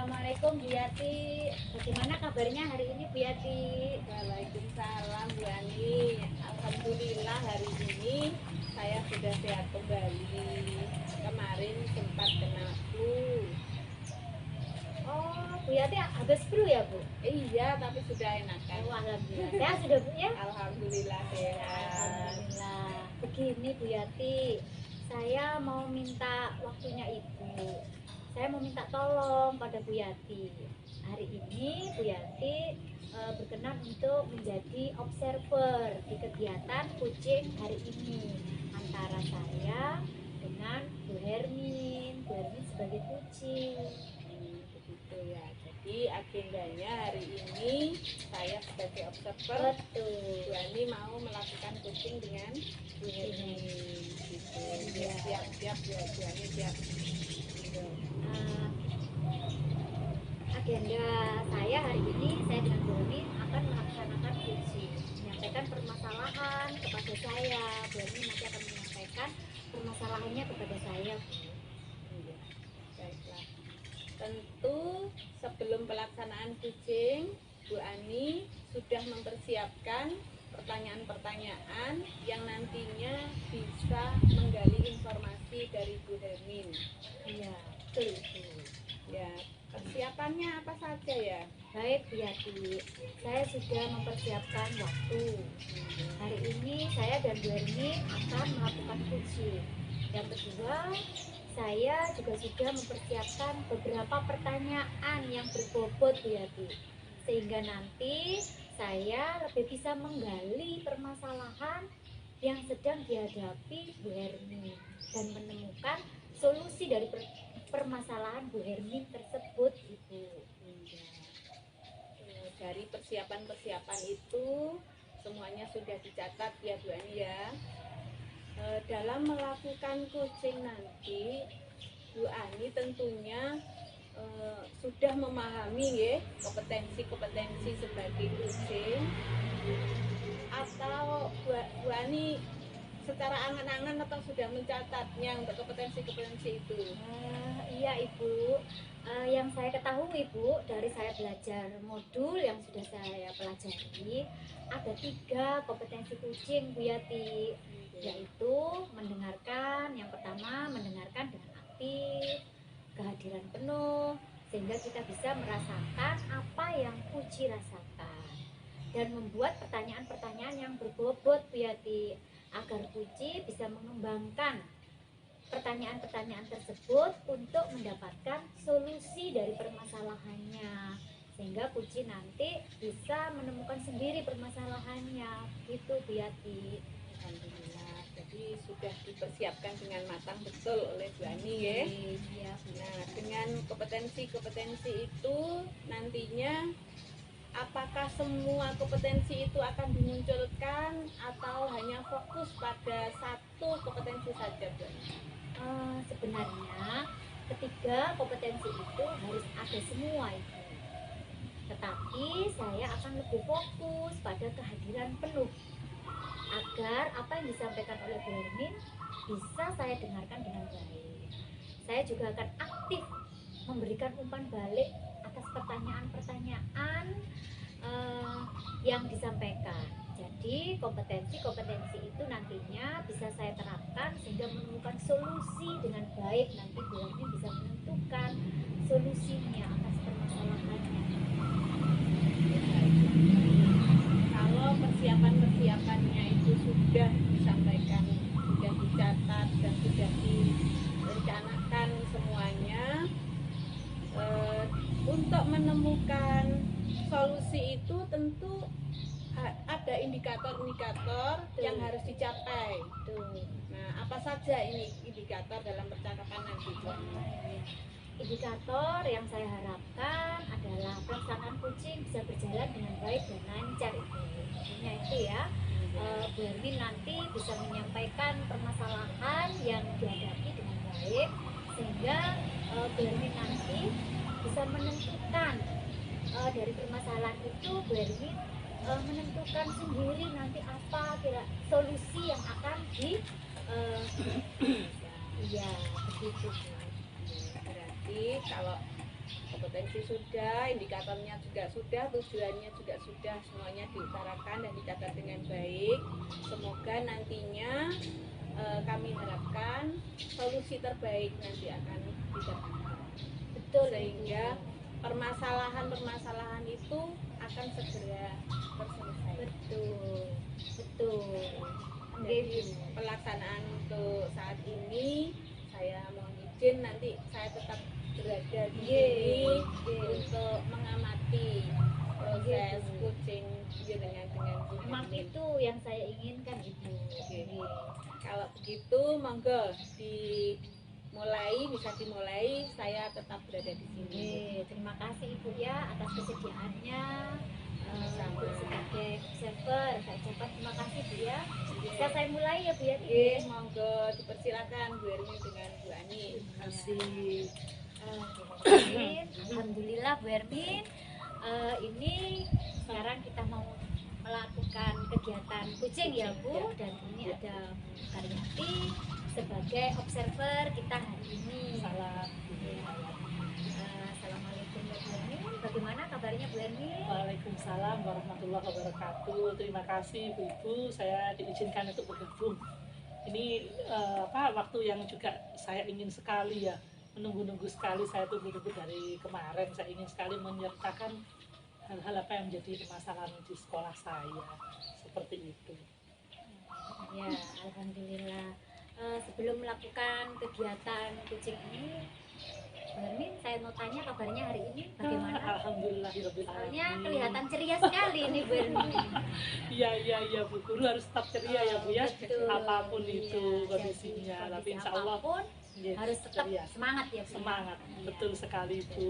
Assalamualaikum Bu Yati. Bagaimana kabarnya hari ini Bu Yati? Waalaikumsalam Bu Ani. Alhamdulillah hari ini saya sudah sehat kembali. Kemarin sempat kena flu. Oh, Bu Yati habis flu ya Bu? Iya, tapi sudah enakan. Oh, alhamdulillah. Sehat sudah Bu ya? Alhamdulillah sehat. Alhamdulillah. Begini Bu Yati, saya mau minta waktunya Ibu. Saya mau minta tolong pada Bu Yati. Hari ini Bu Yati berkenan untuk menjadi observer di kegiatan kucing hari ini antara saya dengan Bu Hermin. Bu Hermin sebagai kucing. Begitu ya. Jadi agendanya hari ini saya sebagai observer. Betul. Bu Ani mau melakukan kucing dengan Bu Hermin. Gitu. Iya. Siap-siap ya Bu Ani siap. Uh, agenda saya hari ini, saya dengan Bu Hermin akan melaksanakan kucing, menyampaikan permasalahan kepada saya. Bu Hermin nanti akan menyampaikan permasalahannya kepada saya, Bu. Iya, baiklah. Tentu sebelum pelaksanaan kucing, Bu Ani sudah mempersiapkan pertanyaan-pertanyaan yang nantinya bisa menggali informasi dari Bu Hermin. Iya, betul itu. Ya, persiapannya apa saja ya? Baik Bu Yati, saya sudah mempersiapkan waktu. Hari ini saya dan Bu Hermin akan melakukan kucing. Yang kedua, saya juga sudah mempersiapkan beberapa pertanyaan yang berbobot Bu Yati, sehingga nanti saya lebih bisa menggali permasalahan yang sedang dihadapi Bu Hermin dan menemukan solusi dari permasalahan Bu Hermin tersebut, Ibu. Dari persiapan-persiapan itu semuanya sudah dicatat ya Bu Ani ya. Dalam melakukan kucing nanti Bu Ani tentunya sudah memahami ya kompetensi-kompetensi sebagai kucing, atau Bu Ani secara angan-angan atau sudah mencatatnya untuk kompetensi-kompetensi itu? Iya Ibu, yang saya ketahui Ibu dari saya belajar modul yang sudah saya pelajari, ada 3 kompetensi kucing Bu Yati, yaitu mendengarkan. Yang pertama, mendengarkan dengan aktif, kehadiran penuh, sehingga kita bisa merasakan apa yang kucing rasakan, dan membuat pertanyaan-pertanyaan yang berbobot Bu Yati, agar kucing bisa mengembangkan pertanyaan-pertanyaan tersebut untuk mendapatkan solusi dari permasalahannya, sehingga kucing nanti bisa menemukan sendiri permasalahannya, gitu Bu Yati. Alhamdulillah, jadi sudah dipersiapkan dengan matang betul oleh Bu Ani ya. Iya. Nah, dengan kompetensi-kompetensi itu nantinya apakah semua kompetensi itu akan dimunculkan atau hanya fokus pada satu kompetensi saja Bu Ani? Sebenarnya ketiga kompetensi itu harus ada semua Ibu, tetapi saya akan lebih fokus pada kehadiran penuh, agar apa yang disampaikan oleh Bu Hermin bisa saya dengarkan dengan baik. Saya juga akan aktif memberikan umpan balik atas pertanyaan-pertanyaan yang disampaikan. Jadi kompetensi-kompetensi itu nantinya bisa saya terapkan sehingga menemukan solusi dengan baik. Nanti Bu Hermin bisa menentukan solusinya atas permasalahannya. Kalau persiapan-persiapannya itu sudah disampaikan, sudah dicatat dan sudah direncanakan semuanya, untuk menemukan solusi itu tentu ada indikator-indikator yang harus dicapai. Tuh. Nah, apa saja ini indikator dalam percakapan nanti Bu? Indikator yang saya harapkan adalah pelaksanaan kucing bisa berjalan dengan baik dan lancar Ibu. Intinya itu ya. Bu Hermin nanti bisa menyampaikan permasalahan yang dihadapi dengan baik, sehingga Bu Hermin nanti bisa menentukan dari permasalahan itu. Bu Hermin menentukan sendiri nanti apa kira solusi yang akan iya begitu Bu. Berarti kalau Kompetensi sudah, indikatornya juga sudah, tujuannya juga sudah, semuanya diutarakan dan dicatat dengan baik. Semoga nantinya kami harapkan solusi terbaik nanti akan didapatkan. Betul, Sehingga permasalahan-permasalahan itu akan segera terselesaikan. betul, betul. Jadi pelaksanaan untuk saat ini saya mohon izin nanti saya tetap berada di sini untuk mengamati proses kucing dengan Memang Bu. itu yang saya inginkan Ibu. Kalau begitu monggo bisa dimulai, saya tetap berada di sini. Terima kasih Ibu ya atas kesediaannya. Sama. Sebagai observer, saya ucapkan terima kasih Bu ya. Bisa saya mulai ya Bu ya? Monggo dipersilakan Bu Ermi dengan Bu Ani. Terima kasih. Alhamdulillah Bu Ermin. Ini sekarang kita mau melakukan kegiatan kucing ya Bu, dan ini ada Karyati sebagai observer kita hari ini. Salam. Assalamualaikum Bu Ermin. Bagaimana kabarnya Bu Ermin? Waalaikumsalam warahmatullahi wabarakatuh. Terima kasih Bu Ibu, saya diizinkan untuk bergabung. Ini waktu yang juga saya ingin sekali ya, menunggu-nunggu sekali, saya tunggu-tunggu dari kemarin. Saya ingin sekali menyertakan hal-hal apa yang menjadi permasalahan di sekolah saya, seperti itu. Ya, alhamdulillah. Sebelum melakukan kegiatan kucing ini, Bu Ermin, saya mau tanya kabarnya hari ini bagaimana? Alhamdulillahirabbil Soalnya alamin. kelihatan ceria sekali ini Bu Ermin. Iya, Bu Guru harus tetap ceria ya Bu ya. Betul. Apapun Iya, itu kondisinya, jadi tapi kondisi insya Allah apapun yes, harus tetap ceria. semangat ya Bu. Semangat, Iya. betul sekali Bu.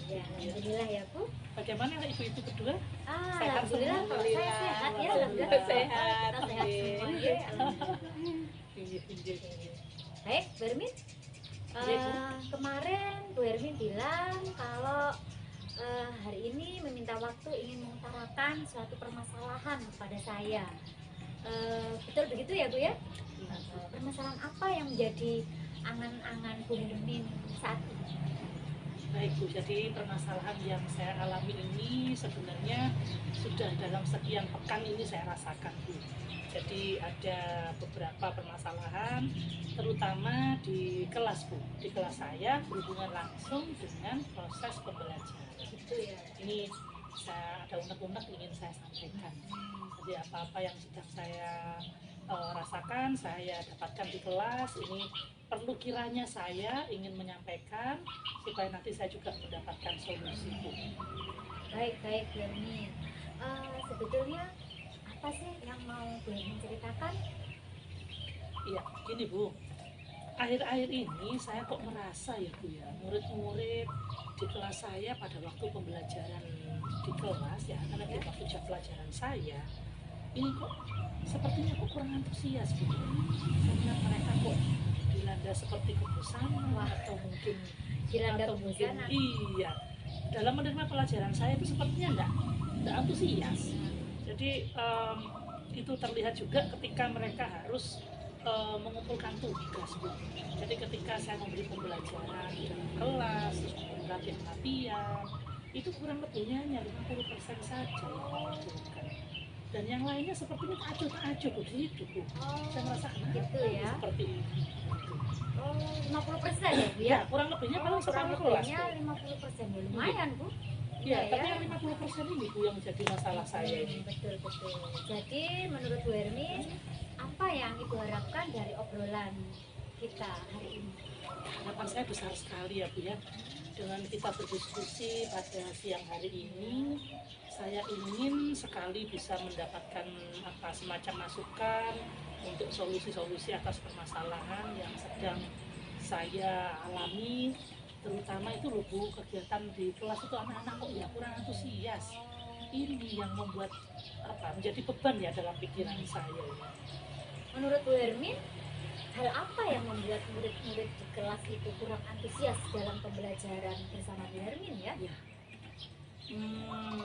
Ya, alhamdulillah ya Bu. Bagaimana ibu-ibu berdua? Alhamdulillah semua. kalau saya sehat ya, Alhamdulillah. alhamdulillah Sehat. kita sehat semua ya. Alhamdulillah. Iya. Baik, Bu Ermin. Iya, Bu. Kemarin Bu Ermin bilang kalau hari ini meminta waktu ingin mengutarakan suatu permasalahan kepada saya. Betul begitu ya Bu ya? Permasalahan apa yang menjadi angan-angan Bu Ermin saat ini? Baik Bu, jadi permasalahan yang saya alami ini sebenarnya sudah dalam sekian pekan ini saya rasakan Bu. Jadi ada beberapa permasalahan, terutama di kelas Bu. Di kelas saya berhubungan langsung dengan proses pembelajaran. Gitu ya. Ini saya ada unek-unek ingin saya sampaikan. Jadi apa-apa yang sedang saya rasakan, saya dapatkan di kelas, ini perlu kiranya saya ingin menyampaikan supaya nanti saya juga mendapatkan solusi Bu. Baik Bu Ermin. Sebetulnya apa sih yang mau Bu Ermin ceritakan? Iya, gini Bu, akhir-akhir ini saya kok merasa ya Bu ya, murid-murid di kelas saya pada waktu pembelajaran di kelas ya, karena di waktu jam pelajaran saya, ini kok sepertinya kok kurang antusias Bu. Saya melihat mereka kok dilanda seperti kebosanan atau mungkin Dilanda kebosanan. iya, dalam menerima pelajaran saya itu sepertinya enggak antusias. Jadi itu terlihat juga ketika mereka harus mengumpulkan tugas Bu. Jadi ketika saya memberi pembelajaran di dalam kelas, terus latihan, itu kurang lebihnya hanya 50% saja yang mengumpulkan. Dan yang lainnya sepertinya tak acuh begitu Bu. Saya merasa Gitu ya. seperti itu. 50% ya Bu ya? Ya, kurang lebihnya paling Kurang separuh kelas lebihnya Bu. 50% ya, lumayan Bu. Iya, Iya tapi ya. yang 50% ini Bu yang jadi masalah saya ini. Betul. Jadi menurut Bu Ermin, apa yang Ibu harapkan dari obrolan kita hari ini? Harapan saya besar sekali ya Bu ya. Dengan kita berdiskusi pada siang hari ini, saya ingin sekali bisa mendapatkan semacam masukan untuk solusi-solusi atas permasalahan yang sedang saya alami, terutama itu loh Bu, kegiatan di kelas itu anak-anak kok ya kurang antusias. Ini yang membuat menjadi beban ya dalam pikiran saya ya. Menurut Bu Ermin, hal apa yang membuat murid-murid di kelas itu kurang antusias dalam pembelajaran bersama Bu Ermin ya?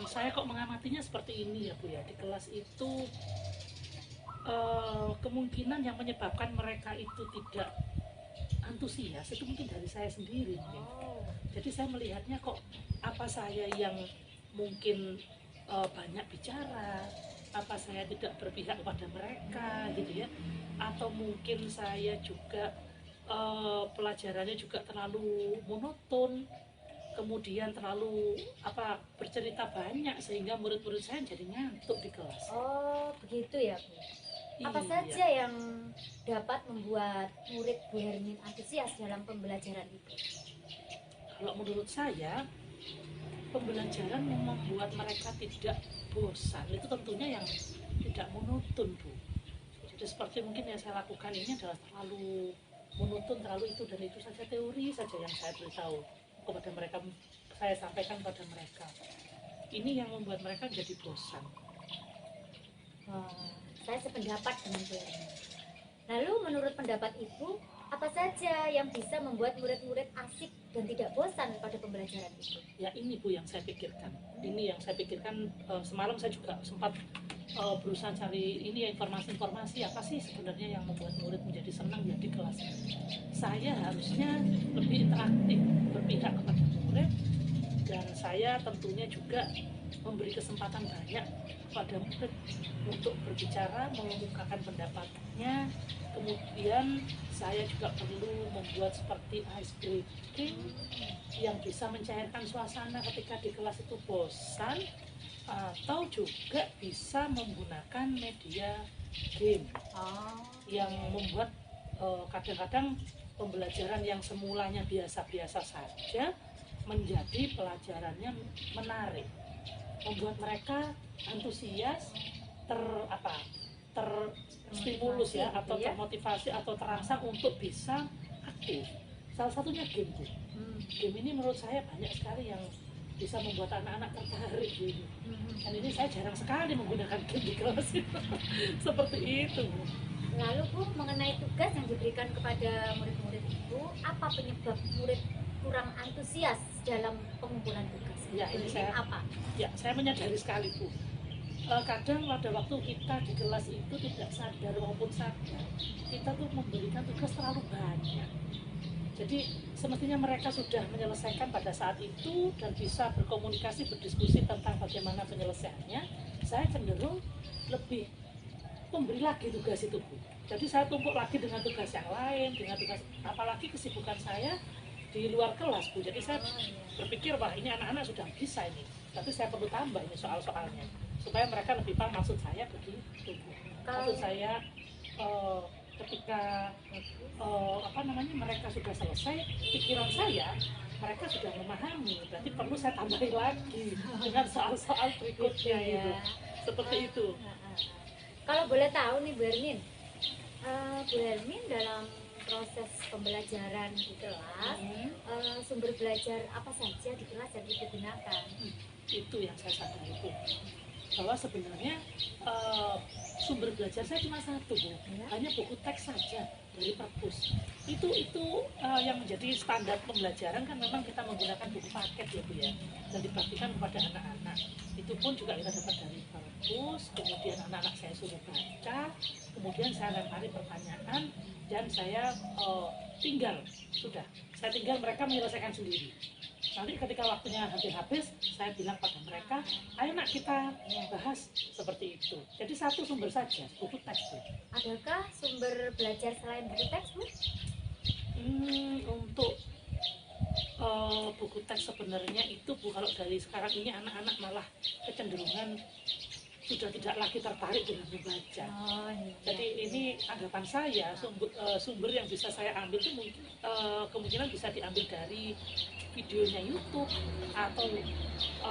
Saya kok mengamatinya seperti ini ya Bu ya. Di kelas itu kemungkinan yang menyebabkan mereka itu tidak antusias itu mungkin dari saya sendiri mungkin. Oh. Jadi saya melihatnya kok apa saya yang mungkin banyak bicara, apa saya tidak berpihak kepada mereka gitu ya, atau mungkin saya juga pelajarannya juga terlalu monoton, kemudian terlalu bercerita banyak sehingga murid-murid saya jadi ngantuk di kelas. Oh, begitu ya, Bu. Apa Iya. saja yang dapat membuat murid Bu Hermin antusias dalam pembelajaran itu? Kalau menurut saya, pembelajaran yang membuat mereka tidak bosan itu tentunya yang tidak monoton, Bu. Jadi seperti mungkin yang saya lakukan ini adalah terlalu monoton, terlalu itu dan itu saja, teori saja yang saya beritahu kepada mereka, saya sampaikan pada mereka. Ini yang membuat mereka jadi bosan. Saya sependapat dengan Bu Hermin. Lalu menurut pendapat Ibu, apa saja yang bisa membuat murid-murid asik dan tidak bosan pada pembelajaran itu? Ya ini Bu yang saya pikirkan. Ini yang saya pikirkan, semalam saya juga sempat berusaha cari ini informasi-informasi apa sih sebenarnya yang membuat murid menjadi senang ya di kelas. Saya harusnya lebih interaktif, berpihak kepada murid, dan saya tentunya juga memberi kesempatan banyak pada murid untuk berbicara, mengemukakan pendapatnya. Kemudian saya juga perlu membuat seperti ice breaking yang bisa mencairkan suasana ketika di kelas itu bosan, atau juga bisa menggunakan media game yang membuat kadang-kadang pembelajaran yang semulanya biasa-biasa saja menjadi pelajarannya menarik, membuat mereka antusias, terstimulus ya, atau termotivasi atau terangsang untuk bisa aktif. Salah satunya game, Bu. Game ini menurut saya banyak sekali yang bisa membuat anak-anak tertarik gitu. Dan ini saya jarang sekali menggunakan game di kelas itu. Seperti itu, Bu. Lalu Bu, mengenai tugas yang diberikan kepada murid-murid itu, apa penyebab murid kurang antusias dalam pengumpulan tugas? Ya, ini saya menyadari sekali, Bu. Kadang pada waktu kita di kelas itu tidak sadar maupun sadar, kita tuh memberikan tugas terlalu banyak. Jadi semestinya mereka sudah menyelesaikan pada saat itu dan bisa berkomunikasi, berdiskusi tentang bagaimana penyelesaiannya. Saya cenderung lebih memberi lagi tugas itu, Bu. Jadi saya tumpuk lagi dengan tugas yang lain, dengan tugas, apalagi kesibukan saya di luar kelas, Bu. Jadi saya berpikir, wah ini anak-anak sudah bisa ini, tapi saya perlu tambah ini soal-soalnya supaya mereka lebih paham maksud saya begitu, Bu. Maksud saya ketika mereka sudah selesai, pikiran saya mereka sudah memahami, berarti perlu saya tambahin lagi dengan soal-soal berikutnya gitu. Seperti itu. Kalau boleh tahu nih Bu Hermin, Bu Hermin dalam proses pembelajaran di kelas, sumber belajar apa saja di kelas yang Ibu gunakan? Itu yang saya sadari, Bu, bahwa sebenarnya sumber belajar saya cuma satu, Bu, hanya buku teks saja dari perpus. Itu yang menjadi standar pembelajaran kan memang kita menggunakan buku paket ya, Bu ya, dan dibagikan kepada anak-anak. Itu pun juga kita dapat dari perpus, kemudian anak-anak saya suruh baca, kemudian saya lempari pertanyaan dan saya tinggal mereka menyelesaikan sendiri. Nanti ketika waktunya hampir habis, saya bilang pada mereka, ayo nak kita bahas, seperti itu. Jadi satu sumber saja, buku teks, Bu. Adakah sumber belajar selain buku teks, Bu? Untuk buku teks sebenarnya itu, Bu, kalau dari sekarang ini anak-anak malah kecenderungan sudah tidak lagi tertarik dengan membaca. Jadi ini anggapan saya, sumber yang bisa saya ambil itu mungkin kemungkinan bisa diambil dari videonya YouTube atau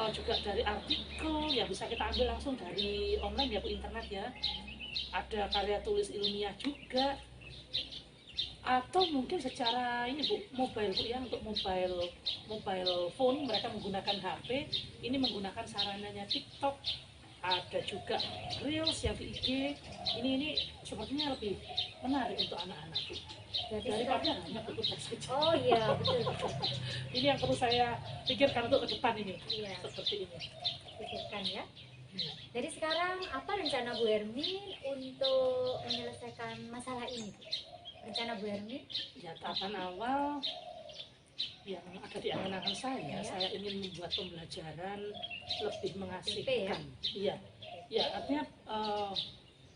juga dari artikel yang bisa kita ambil langsung dari online ya, Bu, internet ya. Ada karya tulis ilmiah juga, atau mungkin secara ini, Bu, mobile, Bu ya, untuk mobile phone mereka menggunakan HP, ini menggunakan sarananya TikTok, ada juga Reels yang di IG. Ini sepertinya lebih menarik untuk anak-anak, Bu, daripada hanya buku teks saja. Oh iya, betul. Ini yang perlu saya pikirkan untuk ke depan ini. Iya. Seperti ini. Pikirkan ya. Jadi sekarang apa rencana Bu Hermin untuk menyelesaikan masalah ini, Bu? rencana Bu Hermin? Ya, tahapan awal yang ada di angan-angan saya ingin membuat pembelajaran lebih mengasihkan. Iya, ya artinya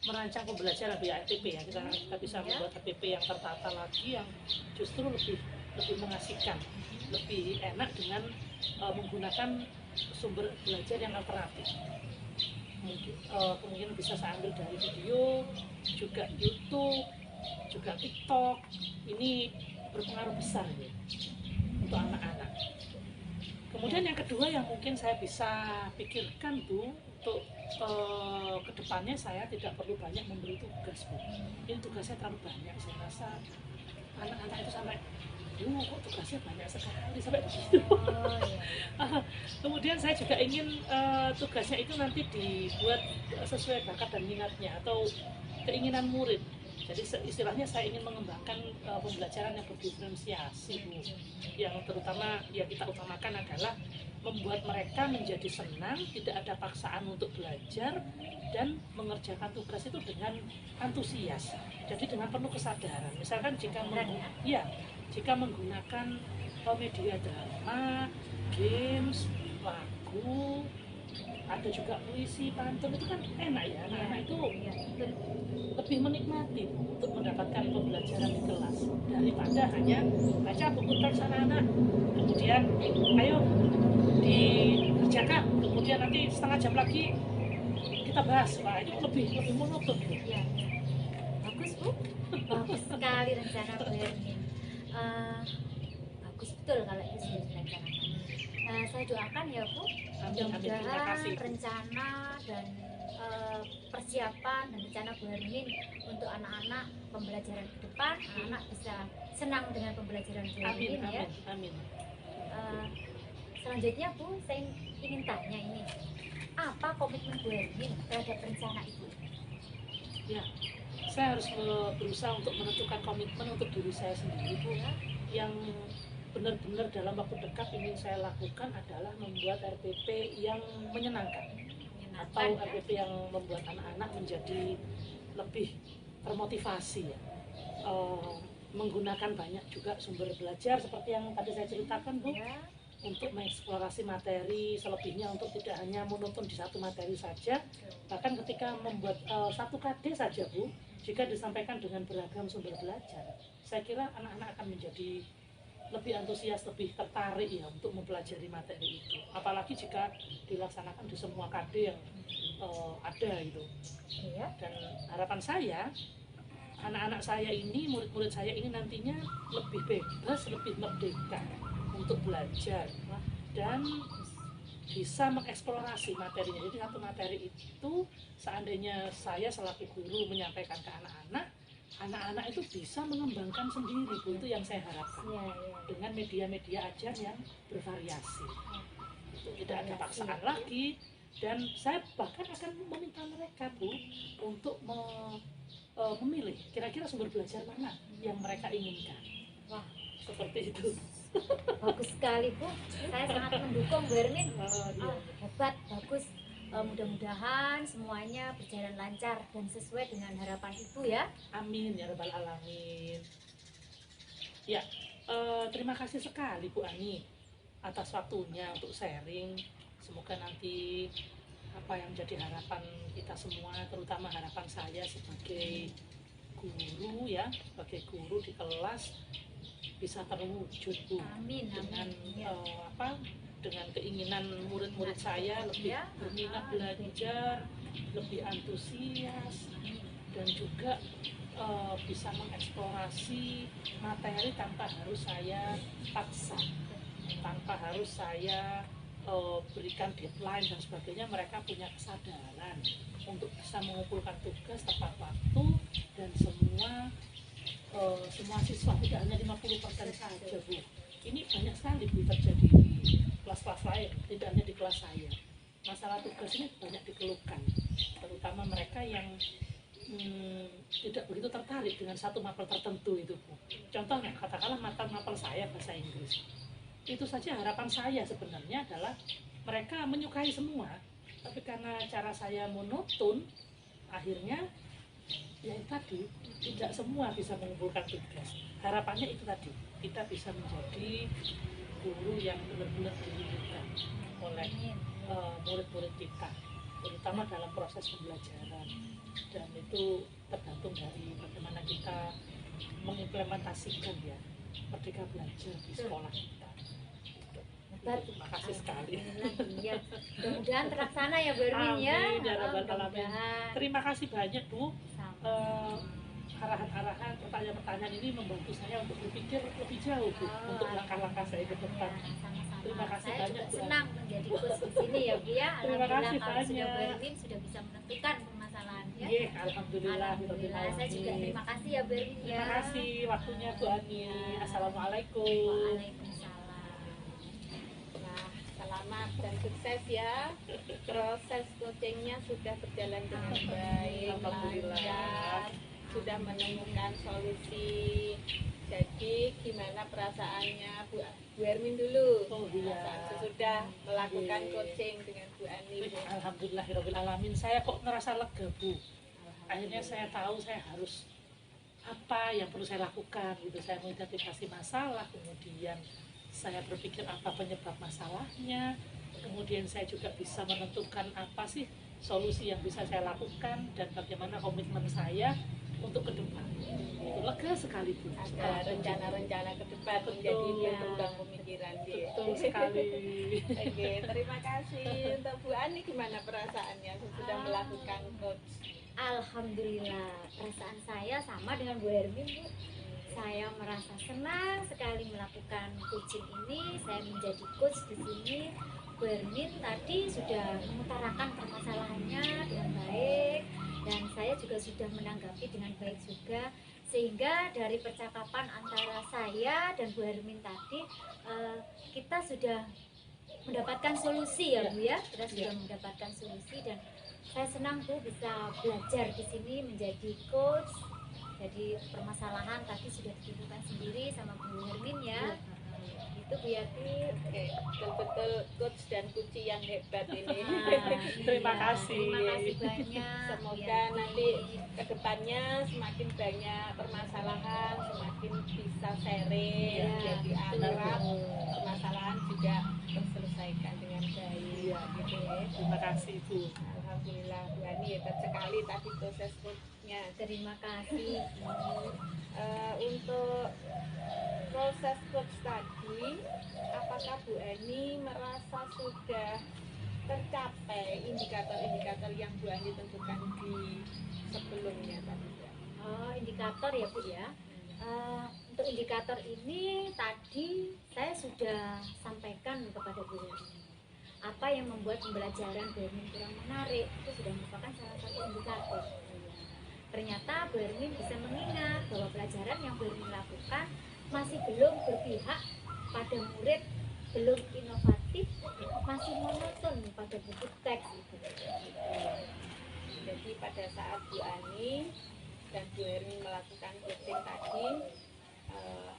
merancang pembelajaran via RTP ya, kita bisa membuat RTP yang tertata lagi, yang justru lebih mengasihkan, lebih enak dengan menggunakan sumber belajar yang alternatif. Kemungkinan bisa saya ambil dari video, juga YouTube, juga TikTok. Ini berpengaruh besar ya untuk anak-anak. Kemudian yang kedua yang mungkin saya bisa pikirkan Bu, untuk kedepannya saya tidak perlu banyak memberi tugas Bu. Ini tugasnya terlalu banyak, saya rasa anak-anak itu sampai kok tugasnya banyak sekali sampai begitu. Kemudian saya juga ingin tugasnya itu nanti dibuat sesuai bakat dan minatnya atau keinginan murid. Jadi istilahnya saya ingin mengembangkan pembelajaran yang berdiferensiasi Bu. Yang terutama yang kita utamakan adalah membuat mereka menjadi senang, tidak ada paksaan untuk belajar, dan mengerjakan tugas itu dengan antusias. Jadi dengan penuh kesadaran. Misalkan jika menggunakan media drama, games, lagu, ada juga puisi, pantun, itu kan enak ya, anak-anak itu lebih menikmati untuk mendapatkan pembelajaran di kelas daripada hanya baca buku teks anak-anak, kemudian ayo dikerjakan, kemudian nanti setengah jam lagi kita bahas. Wah, itu lebih monoton. Ya. Bagus Bu, bagus sekali rencana Bu Hermin. Bagus betul kalau itu sudah direncanakan. Saya doakan ya Bu, mudah-mudahan rencana dan persiapan dan rencana Bu Hermin untuk anak-anak pembelajaran ke depan, anak-anak bisa senang dengan pembelajaran Bu Hermin ya. Amin. Selanjutnya Bu, saya ingin tanya ini, apa komitmen Bu Hermin terhadap rencana itu? Ya, saya harus berusaha untuk menentukan komitmen untuk diri saya sendiri Bu. Yang benar-benar dalam waktu dekat ingin saya lakukan adalah membuat RPP yang menyenangkan, atau RPP yang membuat anak-anak menjadi lebih termotivasi ya. Menggunakan banyak juga sumber belajar seperti yang tadi saya ceritakan Bu, untuk mengeksplorasi materi, selebihnya untuk tidak hanya monoton di satu materi saja. Bahkan ketika membuat satu KD saja Bu, jika disampaikan dengan beragam sumber belajar, saya kira anak-anak akan menjadi lebih antusias, lebih tertarik ya untuk mempelajari materi itu. Apalagi jika dilaksanakan di semua KD yang ada gitu. Dan harapan saya, anak-anak saya ini, murid-murid saya ini nantinya lebih bebas, lebih merdeka untuk belajar dan bisa mengeksplorasi materinya. Jadi satu materi itu seandainya saya selaku guru menyampaikan ke anak-anak, anak-anak itu bisa mengembangkan sendiri Bu, itu yang saya harapkan dengan media-media ajar yang bervariasi. Itu tidak ada paksaan lagi, dan saya bahkan akan meminta mereka Bu untuk memilih kira-kira sumber belajar mana yang mereka inginkan. Wah, seperti itu. Bagus sekali Bu, saya sangat mendukung Bu Hermin. Hebat, bagus. Mudah-mudahan semuanya berjalan lancar dan sesuai dengan harapan Ibu ya. Amin ya rabbal alamin. Ya, terima kasih sekali Bu Ani atas waktunya untuk sharing. Semoga nanti apa yang menjadi harapan kita semua, terutama harapan saya sebagai guru ya, sebagai guru di kelas, bisa terwujud Bu. Amin, dengan amin. Dengan keinginan murid-murid saya lebih berminat belajar, lebih antusias, dan juga bisa mengeksplorasi materi tanpa harus saya paksa, tanpa harus saya berikan deadline dan sebagainya. Mereka punya kesadaran untuk bisa mengumpulkan tugas tepat waktu, dan semua siswa, tidak hanya 50% saja Bu. Ini banyak sekali Bu terjadi di kelas-kelas lain, tidak hanya di kelas saya. Masalah tugas ini banyak dikeluhkan, terutama mereka yang tidak begitu tertarik dengan satu mapel tertentu itu Bu. Contohnya katakanlah mapel saya bahasa Inggris. Itu saja harapan saya sebenarnya adalah mereka menyukai semua, tapi karena cara saya monoton, akhirnya Ya itu tadi, tidak semua bisa mengumpulkan tugas. Harapannya itu tadi, kita bisa menjadi guru yang benar-benar dirindukan oleh murid-murid kita, terutama dalam proses pembelajaran. Dan itu tergantung dari bagaimana kita mengimplementasikan ya Merdeka Belajar di sekolah kita. Hebat. Terima kasih sekali. Iya. Mudah-mudahan terlaksana ya Bu Ermin ya. Amin, ya Rabbal Alamin. Mudah-mudahan. Terima kasih banyak Bu. Sama. Arahan-arahan, pertanyaan-pertanyaan ini membantu saya untuk berpikir lebih jauh Bu, untuk langkah-langkah saya ke depan. Ya, sama-sama. Terima kasih Saya banyak, juga Bu. senang menjadi coach di sini ya Bu ya. Terima Alhamdulillah kasih kalau sudah Bu banyak. Ermin sudah bisa menentukan permasalahannya. Iya, alhamdulillah. Alhamdulillah. Saya juga terima kasih ya Bu Ermin ya. Terima kasih waktunya Bu Ani. Assalamualaikum. Waalaikumsalam. Nah, selamat dan sukses ya. Proses coachingnya sudah berjalan dengan baik, Alhamdulillah. lancar, sudah menemukan solusi. Jadi gimana perasaannya Bu Ermin dulu? Oh, iya. Perasaan sesudah melakukan Iya. coaching dengan Bu Ani. Bu. Alhamdulillahirobbilalamin. Saya kok ngerasa lega Bu. Akhirnya saya tahu saya harus apa yang perlu saya lakukan gitu. Saya mengidentifikasi masalah, kemudian saya berpikir apa penyebab masalahnya, kemudian saya juga bisa menentukan apa sih solusi yang bisa saya lakukan dan bagaimana komitmen saya untuk ke depan. Itu lega sekali Bu. Ada rencana-rencana ke depan menjadi Betul. berkembang pemikiran dia. Betul sekali. Oke, terima kasih. Untuk Bu Ani gimana perasaannya sesudah melakukan coach? Alhamdulillah, perasaan saya sama dengan Bu Hermin Bu. Saya merasa senang sekali melakukan coaching ini. Saya menjadi coach di sini. Bu Hermin tadi sudah mengutarakan permasalahannya dengan baik dan saya juga sudah menanggapi dengan baik juga. Sehingga dari percakapan antara saya dan Bu Hermin tadi kita sudah mendapatkan solusi ya Bu ya. Kita sudah mendapatkan solusi dan saya senang Bu bisa belajar di sini menjadi coach. Jadi permasalahan tadi sudah ditentukan sendiri sama Bu Hermin ya. Itu Bu Yati. Oke, betul-betul coach dan kunci yang hebat ini. Terima kasih. Terima kasih banyak. Semoga Bu Yati. nanti kedepannya semakin banyak permasalahan, semakin bisa sharing, Ya, jadi benar, akrab, Bu. permasalahan juga terselesaikan dengan baik. Gitu ya. Terima kasih Bu. Alhamdulillah Bu Ani hebat sekali tadi proses coachnya. Terima kasih. Untuk proses coach tadi, apakah Bu Ani merasa sudah tercapai indikator-indikator yang Bu Ani tentukan di sebelumnya tadi? Oh, indikator ya Bu ya. Untuk indikator ini tadi saya sudah sampaikan kepada Bu Hermin. Apa yang membuat pembelajaran Bu Hermin kurang menarik itu sudah merupakan salah satu indikator. Ternyata Bu Hermin bisa mengingat bahwa pelajaran yang Bu Hermin lakukan masih belum berpihak pada murid, belum inovatif, masih monoton pada buku teks itu. Jadi pada saat Bu Ani dan Bu Hermin melakukan coaching tadi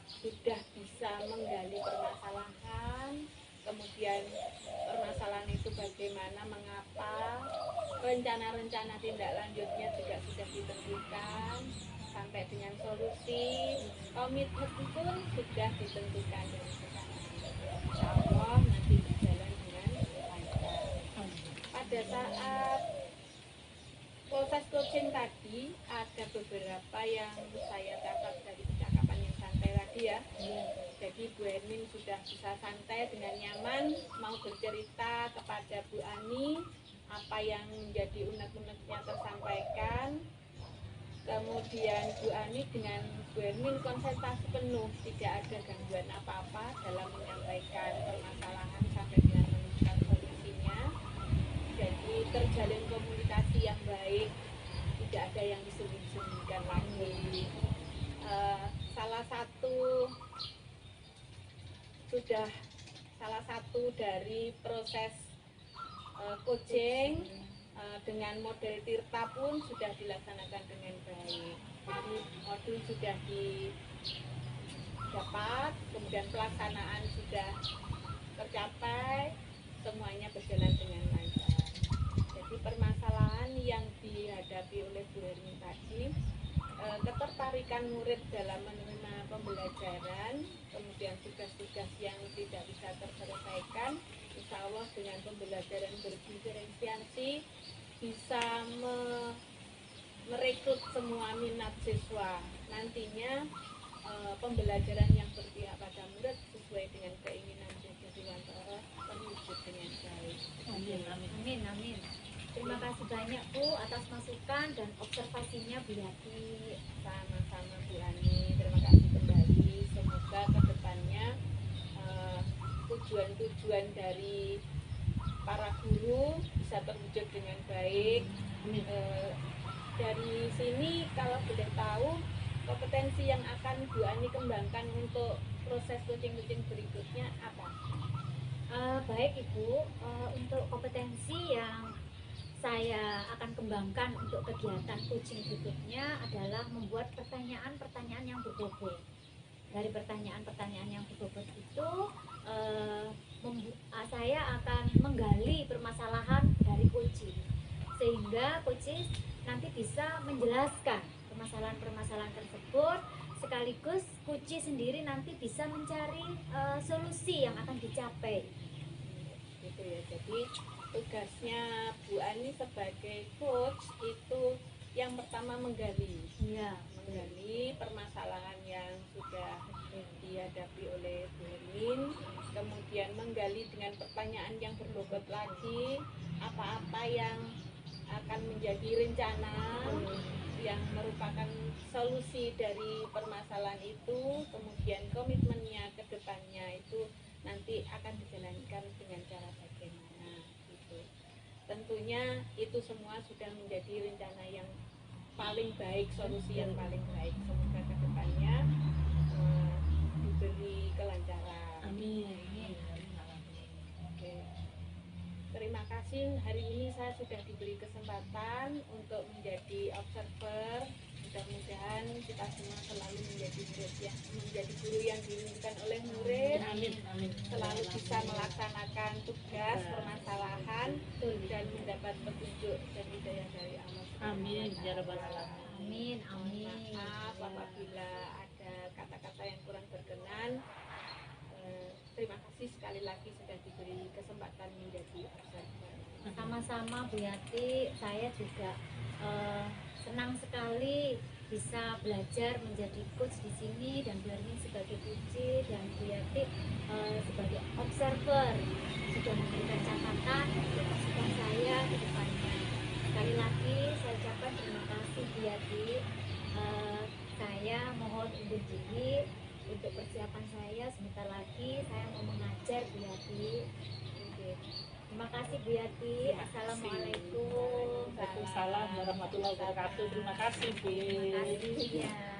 sudah bisa menggali permasalahan, kemudian permasalahan itu bagaimana, mengapa, rencana-rencana tindak lanjutnya juga sudah ditentukan sampai dengan solusi, komitmen pun sudah ditentukan dengan kesana. Insya Allah nanti berjalan dengan lancar. Pada saat proses coaching tadi ada beberapa yang saya catat dari percakapan yang santai tadi ya. Jadi Bu Hermin sudah bisa santai dengan nyaman mau bercerita kepada Bu Ani apa yang menjadi unek-uneknya tersampaikan. Kemudian Bu Ani dengan Bu Hermin konsentrasi penuh, tidak ada gangguan apa-apa dalam menyampaikan permasalahan sampai dengan menemukan solusinya. Jadi terjalin komunikasi yang baik, tidak ada yang disembunyikan lagi. Salah satu dari proses coaching dengan model Tirta pun sudah dilaksanakan dengan baik. Jadi modul sudah didapat, kemudian pelaksanaan sudah tercapai, semuanya berjalan dengan lancar. Jadi permasalahan yang dihadapi oleh Bu Hermin tadi ketertarikan murid dalam menerima pembelajaran, kemudian tugas-tugas yang tidak bisa terselesaikan, insya Allah dengan pembelajaran berdiferensiasi bisa merekrut semua minat siswa. Nantinya pembelajaran yang berpihak pada murid sesuai dengan keinginan Jaja Dewantara terwujud dengan baik. Amin, amin. Amin, amin. Terima kasih banyak Bu atas masukan dan observasinya Bu Yati. Sama-sama Bu Ani, terima kasih kembali. Semoga kedepannya tujuan-tujuan dari para guru bisa terwujud dengan baik. Amin. Dari sini kalau boleh tahu kompetensi yang akan Bu Ani kembangkan untuk proses coaching-coaching berikutnya apa? Baik Ibu, untuk kompetensi yang saya akan kembangkan untuk kegiatan coaching berikutnya adalah membuat pertanyaan-pertanyaan yang berbobot. Dari pertanyaan-pertanyaan yang berbobot itu saya akan menggali permasalahan dari coaching, sehingga coaching nanti bisa menjelaskan permasalahan-permasalahan tersebut, sekaligus coaching sendiri nanti bisa mencari solusi yang akan dicapai. Gitu ya. Jadi tugasnya Bu Ani sebagai coach itu yang pertama menggali permasalahan yang sudah dihadapi oleh Bu Hermin, kemudian menggali dengan pertanyaan yang berbobot lagi apa-apa yang akan menjadi rencana yang merupakan solusi dari permasalahan itu, kemudian komitmennya ke depannya itu nanti akan dijalankan dengan cara bagaimana gitu. Tentunya itu semua sudah menjadi rencana yang paling baik, solusi yang paling baik. Semoga ke depannya diberi kelancaran. Amin. Oke. Terima kasih, hari ini saya sudah diberi kesempatan untuk menjadi observer. Mudah-mudahan kita semua selalu menjadi guru yang diinginkan oleh murid. Amin, amin. Selalu bisa melaksanakan tugas, permasalahan, dan mendapat petunjuk dan hidayah dari Allah. Amin, ya rabbal alamin. Amin, amin. Maaf apabila ada kata-kata yang kurang berkenan. Terima kasih sekali lagi sudah diberi kesempatan menjadi observer. Sama-sama Bu Yati, saya juga senang sekali bisa belajar menjadi coach di sini, dan Bu Hermin sebagai coach dan Bu Yati sebagai observer sudah memberikan catatan untuk masukan saya ke depannya. Sekali lagi saya ucapkan terima kasih Bu Yati. Saya mohon undur diri untuk persiapan saya, sebentar lagi saya mau mengajar Bu Yati. Oke. Terima kasih Bu Yati. Assalamualaikum. Waalaikumsalam warahmatullahi wabarakatuh. Terima kasih, Bu. Terima kasih ya.